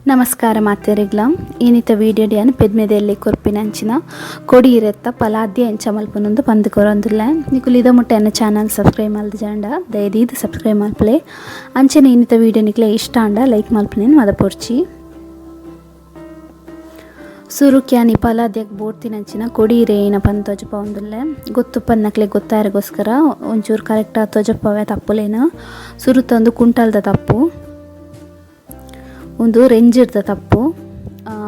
ನಮಸ್ಕಾರ ಮಾತೆರೆಗ್ಲ ಏನಿತ ವೀಡಿಯೋಡಿಯನ್ನು ಪೆದ್ಮೆದೆಯಲ್ಲಿ ಕೊರ್ಪಿನಂಚಿನ ಕೊಡಿ ಎರೆತ್ತ paladya ಎಂಚ ಮಲ್ಪುನೊಂದು ಪಂದ್ ಕೊರೊಂದುಲ್ಲ ನಿಕುಲು ಇದ ಮುಟ್ಟ ಎನ್ನ ಚಾನಲ್ ಸಬ್ಸ್ಕ್ರೈಬ್ ಮಲ್ದ ಜಾಂಡ ದಯದೀದು ಸಬ್ಸ್ಕ್ರೈಬ್ ಮಲ್ಪಲೆ ಅಂಚನೆ ಏನಿತ ವೀಡಿಯೋ ನಿಕ್ಲೆ ಇಷ್ಟ ಅಂಡ ಲೈಕ್ ಮಲ್ಪನೇನು ಮದ ಪೊರ್ಚಿ ಸುರುಕ್ಯಾನಿ paladyak ಬೋಡ್ತಿನಂಚಿನ ಕೊಡಿ ರೇಯಿನ ಪಂದ್ ತೊಜಪ ಒಂದುಲ್ಲೆ ಗೊತ್ತುಪ್ಪನ್ನಕ್ಲೆ ಗೊತ್ತಾಯರಿಗೋಸ್ಕರ ಒಂಚೂರು ಕರೆಕ್ಟಾಗಿ ತೊಜಪವೆ ತಪ್ಪುಲೇನು ಸುರುತ ಒಂದು ಕುಂಟಲ್ದ ತಪ್ಪು ಒಂದು ರೆಂಜಿರ್ದ ತಪ್ಪು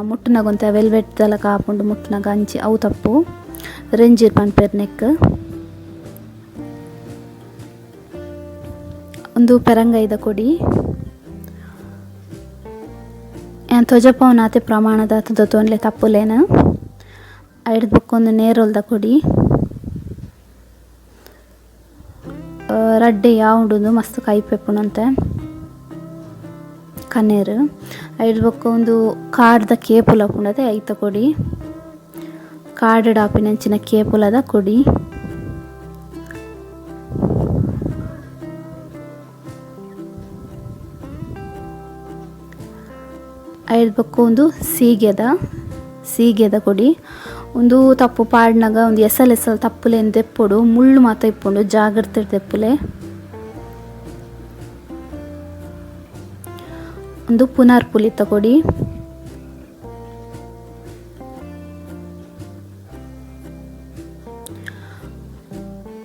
ಮುಟ್ಟನಾಗೊಂತ ವೆಲ್ವೆಟ್ ದಲ ಕಾಪುಂಡು ಮುಟ್ಟನಾಗ ಅಂಚಿ ಅವು ತಪ್ಪು ರೆಂಜಿರ್ ಪನ್ಪೆರ್ ನೆಕ್ ಒಂದು ಪೆರಂಗೈದ ಕೊಡಿ ತೊಜಪವನಾತೆ ಪ್ರಮಾಣದ ತೊಂದ್ಲೆ ತಪ್ಪುಲೇನ ಐಡ್ ಬುಕ್ಕೊಂದು ನೇರೊಲ್ದ ಕೊಡಿ ರಡ್ಡೆ ಯಾವುದು ಮಸ್ತ್ ಕೈ ಪೆಪ್ಪುನಂತೆ ಕಣ್ಣೀರು ಐಡ್ ಬೊಕ್ಕ ಒಂದು ಕಾಡ್ದ ಕೇಪುಲ ಪುಂಡದೆ ಐತ ಕೊಡಿ ಕಾಡು ಡಾಪಿನಂಚಿನ ಕೇಪುಲದ ಕೊಡಿ ಐಡ್ ಬೊಕ್ಕ ಒಂದು ಸೀಗೆದ ಕೊಡಿ ಒಂದು ತಪ್ಪು ಪಾಡ್ನಾಗ ಒಂದು ಎಸಲ್ ತಪ್ಪುಲೇನು ತೆಪ್ಪುಡು ಮುಳ್ಳು ಮಾತ ಇಪ್ಪುಂಡು ಜಾಗ್ರತೆ ತೆಪ್ಪುಲೆ ಒಂದು ಪುನರ್ಪುಲಿ ತಗೊಡಿ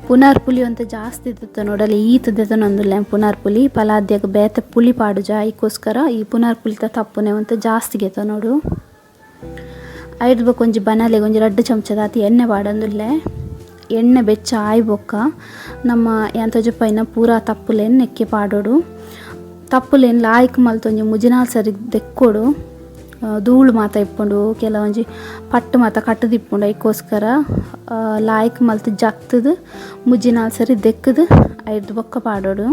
ಪುನರ್ಪುಲಿ ಅಂತ ಜಾಸ್ತಿ ಇದ್ದಿತ್ತು ನೋಡಲ್ಲಿ ಈತದ ಒಂದಿಲ್ಲ ಪುನರ್ಪುಲಿ paladyak ಬೇತೆ ಪುಲಿ ಪಾಡು ಜಾಯಿಗೋಸ್ಕರ ಈ ಪುನರ್ಪುಲಿ ತಪ್ಪುನೆ ಅಂತ ಜಾಸ್ತಿ ಗೆತ ನೋಡು ಐದು ಬೊಕ್ಕ ಒಂಜಿ ಬನಲೆಗೆ ಒಂಜಿ 2 ಚಮಚದಾತಿ ಎಣ್ಣೆ ಪಾಡೊಂದುಲ್ಲೆ ಎಣ್ಣೆ ಬೆಚ್ಚ ಆಯ್ಬೊಕ್ಕ ನಮ್ಮ ಯಾಂತಜಪೈನ ಪೂರಾ ತಪ್ಪುಲೇನು ನೆಕ್ಕೆ ಪಾಡೋಡು ತಪ್ಪುಲೇನು ಲಾಯ್ಕ್ ಮಲ್ತೊಂಜಿ ಮುಜಿನಾಲ್ ಸರಿ ದೆಕ್ಕೊಡು ಧೂಳು ಮಾತ ಇಪ್ಪುಂಡು ಕೆಲವೊಂಜಿ ಪಟ್ಟು ಮಾತ ಕಟ್ಟದಿಪ್ಪುಂಡು ಅದಕ್ಕೋಸ್ಕರ ಲಾಯ್ಕ್ ಮಲ್ತು ಜಕ್ತದು ಮುಜಿನಾಲ್ ಸರಿ ದೆಕ್ಕದು ಐದು ಬೊಕ್ಕ ಪಾಡೋಡು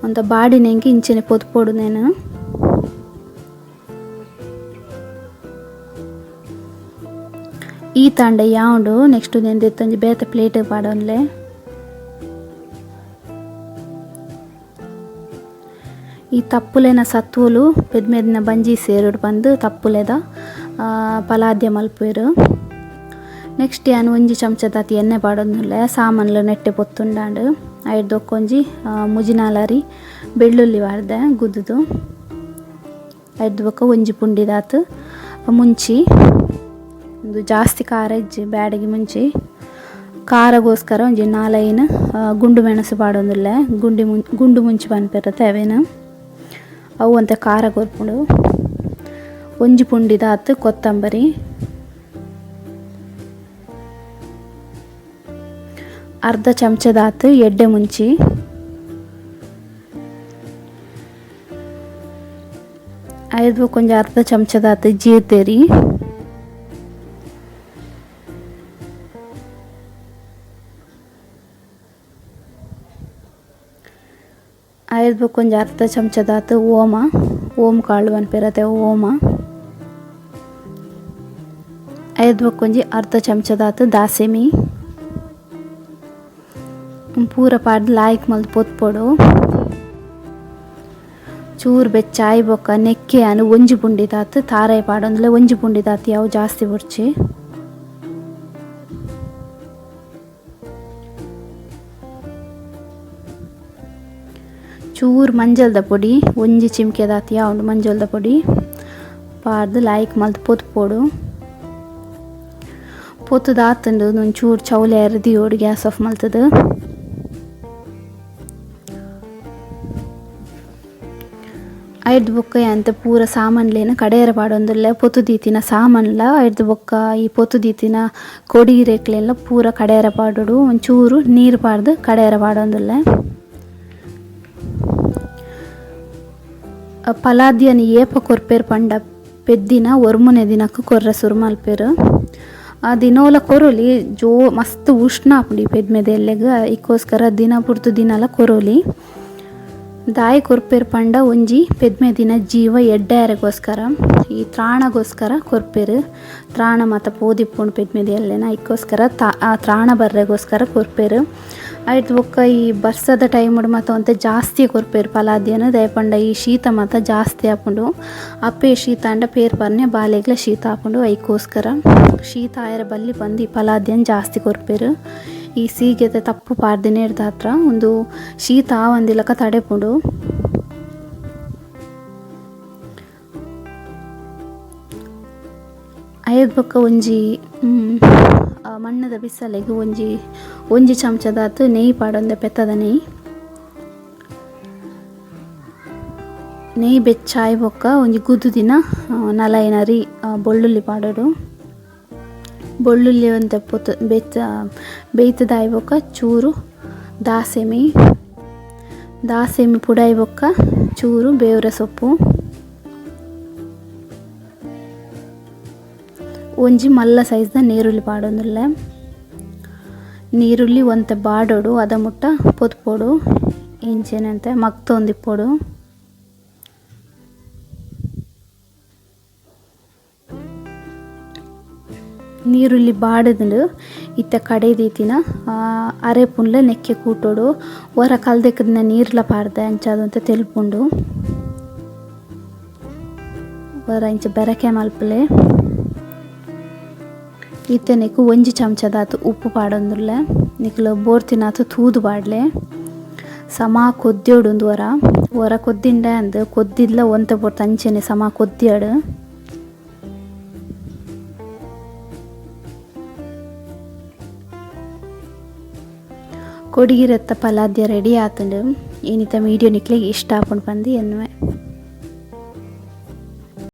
ಅಂತ ಬಾಡಿನೆಂಗೆ ಇಂಚೆನೆ ಪೊದ್ಪೋಡು ನೇನು ಈ ತಾಂಡ ಯಾವುದು ನೆಕ್ಸ್ಟ್ నేను తెత్తంజి ಬೇತ ಪ್ಲೇಟ್ ಪಾಡೋನ್ಲೆ ಈ ತಪ್ಪುಲೆನ ಸತ್ವಲು ಪೆದ್ಮೆದಿನ ಬಂಜಿ ಸೇರುಡು ಬಂದು ತಪ್ಪುಲೆದ paladya ಮಲ್ಪುವೆರು ನೆಕ್ಸ್ಟ್ ಯಾನು ಒಂಜಿ ಚಮಚದಾತಿ ಎಣ್ಣೆ ಪಾಡೋನ್ಲೆ ಸಾಮಾನ್ಲು ನೆಟ್ಟೆ ಪೊತ್ತುಂಡಾಂಡು ಐದು ದೊಕ್ಕೊಂಜಿ ಮುಜಿನಾಲರಿ ಬೆಳ್ಳುಳ್ಳಿ ವಾಡ್ದೆ ಗುದ್ದುದು ಐದು ಬೊಕ್ಕ ಒಂಜಿ ಪುಂಡಿದಾತು ಮುಂಚಿ ಒಂದು ಜಾಸ್ತಿ ಖಾರ ಇಜ್ಜಿ ಬ್ಯಾಡಿಗೆ ಮುಂಚಿ ಖಾರಗೋಸ್ಕರ ಒಂಜಿ 4 ಗುಂಡು ಮೆಣಸು ಪಾಡೊಂದುಲ್ಲೆ ಗುಂಡು ಮುಂಚಿ ಪನ್ಪೆರತ್ತೆ ಅವೇನು ಅವು ಅಂತ ಖಾರ ಕೊರ್ಪುಂಡು ಒಂಜಿ ಪುಂಡಿದಾತು ಕೊತ್ತಂಬರಿ ಅರ್ಧ ಚಮಚದಾತು ಎಡ್ಡೆ ಮುಂಚಿ ಐದು ಕೊಂಚ ಅರ್ಧ ಚಮಚದಾತು ಜೀರ್ತೆರಿ ಐದು ಕೊಂಚ ಅರ್ಧ ಚಮಚದಾತು ಓಮ ಕಾಳು ಅನ್ಪಿರತ್ತೆ ಓಮ ಐದು ಕೊಂಚ ಅರ್ಧ ಚಮಚದಾತು ದಾಸೆಮಿ ಪೂರ ಪಾಡ್ ಲಾಯ್ಕ್ ಮಲ್ತು ಪೊತ್ಪೊಡು ಚೂರು ಬೆಚ್ಚಾಯಿ ಬೊಕ್ಕ ನೆಕ್ಕೆ ಅನು ಒಂಜಿ ಪುಂಡಿದಾತು ತಾರಾಯಿ ಪಾಡೊಂದುಲೆ ಒಂಜಿ ಪುಂಡಿದಾತು ಯಾವ ಜಾಸ್ತಿ ಬುಡ್ಚಿ ಚೂರು ಮಂಜಲ್ದ ಪೊಡಿ ಒಂಜಿ ಚಿಮ್ಕೆದಾತಿ ಯಾವುದು ಮಂಜಲ್ದ ಪೊಡಿ ಪಾಡ್ದು ಲಾಯ್ಕ್ ಮಲ್ತು ಪೊತ್ಪೊಡು ಪೊತ್ತುದಾತಂಡು ಒಂಚೂರು ಚೌಲೆ ಎರ್ದಿಯೋಡು ಗ್ಯಾಸ್ ಆಫ್ ಮಲ್ತದು ಐದು ಬೊಕ್ಕ ಅಂತ ಪೂರ ಸಾಮಾನ್ಲೇನ ಕಡೆಯರ ಪಾಡೊಂದುಲ್ಲೆ ಪೊತ್ತು ದೀತಿನ ಸಾಮಾನ್ಲ ಐದು ಬೊಕ್ಕ ಈ ಪೊತ್ತು ದೀತಿನ ಕೊಡಿ ರೇಕ್ಲೆಲ್ಲ ಪೂರ ಕಡೆಯರ ಪಾಡೋಡು ಒಂಚೂರು ನೀರು ಪಾಡ್ದು ಕಡೆಯರ ಪಾಡೊಂದುಲ್ಲೆ paladyan ಏಪ ಕೊರ್ಪೇರು ಪಂಡ ಪೆದ್ದಿನ ಒರ್ಮುನೆ ದಿನಕ್ಕೆ ಕೊರ್ರೆ ಸುರು ಮಲ್ಪೇರು ಆ ದಿನೋಲ ಕೊರೋಲಿ ಮಸ್ತ್ ಉಷ್ಣ ಆಪುಂಡು ಪೆದ್ಮೆದೆಲ್ಲೆಗ್ ಇಕ್ಕೋಸ್ಕರ ದಿನ ಪುರ್ತು ದಿನಲ ಕೊರೋಲಿ ದಾಯಿ ಕೊರ್ಪೇರು ಪಂಡ ಒಂಜಿ ಪೆದ್ಮೆದಿನ ಜೀವ ಎಡ್ಡಾಯರೆಗೋಸ್ಕರ ಈ ತ್ರಾಣಗೋಸ್ಕರ ಕೊರ್ಪೇರು ತ್ರಾಣ ಮಾತ ಪೋದಿಪ್ಪುಂಡು ಪೆದ್ಮೆದೆಲ್ಲೆನ ಇಕ್ಕೋಸ್ಕರ ಆ ತ್ರಾಣ ಬರ್ರೆಗೋಸ್ಕರ ಕೊರ್ಪೇರು ಆಯ್ತು ಬೊಕ್ಕ ಈ ಬರ್ಸದ ಟೈಮ್ ಮಾತ ಒಂತೆ ಜಾಸ್ತಿ ಕೊರ್ಪೇರು ಪಲಾದ್ಯನ ದಯಪಂಡ ಈ ಶೀತ ಮಾತ ಜಾಸ್ತಿ ಆಪುಂಡು ಅಪ್ಪೆ ಶೀತ ಅಂಡ ಪೇರು ಬರ್ನೆ ಬಾಲೆಗ್ಲ ಶೀತ ಆಪುಂಡು ಐಕೋಸ್ಕರ ಶೀತ ಆಯರ ಬಲ್ಲಿ ಬಂದು ಈ ಪಲಾದ್ಯನ ಜಾಸ್ತಿ ಕೊರ್ಪೇರು. ಈ ಸೀಗೆದ ತಪ್ಪು ಪಾಡ್ದಿನೇ ಇರ್ದಾತ್ರ ಒಂದು ಶೀತ ಆವಂದಿಲಕ ತಡೆಪುಂಡು. ಅಯ್ಯದ ಬೊಕ್ಕ ಒಂಜಿ ಮಣ್ಣದ ಬಿಸಲೆಗ್ ಒಂಜಿ ಚಮಚದಾತು ನೆಯ್ಯಿ ಪಾಡೊಂದೆ ಪೆತ್ತದ ನೆಯ್ಯಿ ಬೆಚ್ಚಾಯ್ ಬೊಕ್ಕ ಒಂಜಿ ಗುದ್ದು ದಿನ ನಲೈನರಿ ಬೊಳ್ಳುಳ್ಳಿ ಪಾಡೋಡು. ಬೊಳ್ಳುಳ್ಳಿ ಒಂತೆ ಪೊತ್ತು ಬೇಯ್ತದಾಯ್ ಬೊಕ್ಕ ಚೂರು ದಾಸೆಮಿ ಪುಡಾಯ್ ಬೊಕ್ಕ ಚೂರು ಬೇವ್ರೆ ಸೊಪ್ಪು ಒಂಜಿ ಮಲ್ಲ ಸೈಜ್ದ ನೀರುಳ್ಳಿ ಪಾಡೊಂದುಲ್ಲೆ. ನೀರುಳ್ಳಿ ಒಂತೆ ಬಾಡೋಡು ಅದ ಮುಟ್ಟ ಪೊತ್ಪೊಡು ಇಂಚೆನಂತೆ ಮಗ್ತೊಂದಿಪ್ಪೊಡು. ನೀರುಳ್ಳಿ ಬಾಡದು ಇತ್ತ ಕಡೆ ದೀತಿನ ಅರೆಪುನ್ಲೆ ನೆಕ್ಕೆ ಕೂಟೋಡು ಹೊರ ಕಲ್ದೆಕ್ಕದಿನ ನೀರ್ಲ ಪಾಡ್ದೆ ಅಂಚಾದಂತೆ ತೆಲ್ಪುಂಡು ಹೊರ ಇಂಚ ಬೆರಕೆ ಮಲ್ಪಲೆ. ಇತ್ತೆ ನೆಕ್ಕು ಒಂಜಿ ಚಮಚದಾತು ಉಪ್ಪು ಪಾಡೊಂದುಲ್ಲೆ ನಿಕ್ಲು ಬೋರ್ತಿನಾತು ತೂದು ಪಾಡ್ಲೆ ಸಮ ಕೊದ್ದಿಯೋಡು ಹೊರ ಕೊದ್ದಿಂಡೆ ಅಂದು ಕೊದ್ದಿದ್ಲ ಒಂತೆ ಪೊರ್ತು ಅಂಚೆನೆ ಸಮ ಕೊದ್ದಿಯಾಡು. ಕೊಡಿಗಿರೆತ್ತ ಪಲಾದ್ಯ ರೆಡಿ ಆತುಂಡು. ಏನಿತ ವೀಡಿಯೋ ನಿಕ್ಲೆಗ್ ಇಷ್ಟ ಆಪುಂಡು ಪಂದು ಎನ್ನುವೆ.